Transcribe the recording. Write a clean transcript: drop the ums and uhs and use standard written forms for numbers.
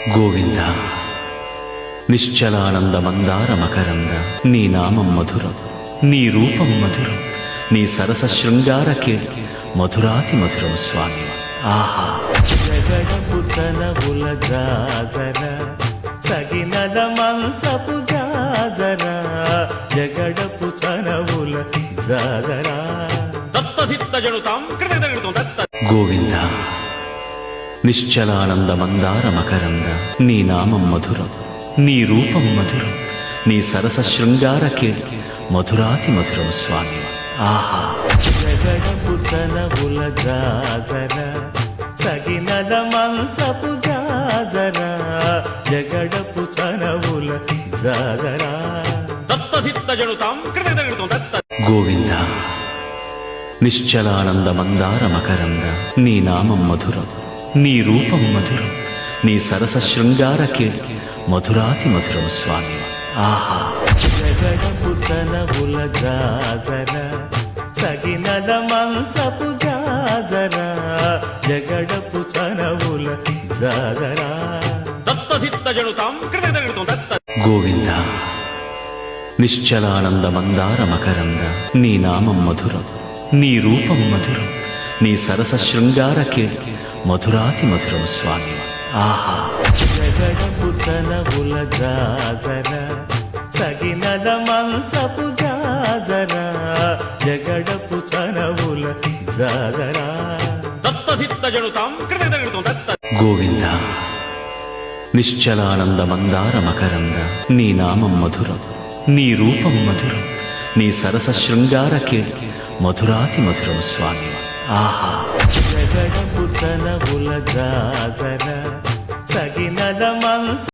గోవింద నిశ్చలానంద మందార మకరంద నీ నామం మధురం, నీ రూపం మధురం, నీ సరస శృంగార కీర్తి మధురాతి మధురం స్వామి. ఆహా జగడపు తనవుల జాజర సగినల మంచపు జాజర జగడపు తనవుల జాజర గోవింద నిశ్చలానంద మందార మకరంద నీ నామం మధురం, నీ రూపం మధురం, నీ సరస శృంగార కీర్తి మధురాతి మధురం స్వామి. ఆహా జగడపు తనవుల జాజర సగినల మంచపు జాజర జగడపు తనవుల జాజర గోవింద నిశ్చలానంద మందార మకరంద నీ నామం మధురం, నీ రూపం మధురం, నీ సరస శృంగార కీర్తి మధురాతి మధురం స్వామి. ఆహా జగడపు తనవుల జాజర సగినల మంచపు జాజర జగడపు తనవుల జాజర గోవింద నిశ్చలానంద మందార మకరంద నీ నామం మధురం, నీ రూపం మధురం, నీ సరస శృంగార కీర్తి మధురాతి మధురం స్వామి. ఆహా జగడపు తనవుల జాజర సగినల మంచపు జాజర జగడపు తనవుల జాజర గోవింద నిశ్చలానంద మందార మకరంద నీ నామం మధురం, నీ రూపం మధురం, నీ సరస శృంగార కీర్తి మధురాతి మధురం స్వామి. ఆహా జగడపు తనవుల జాజర సగినల మంచ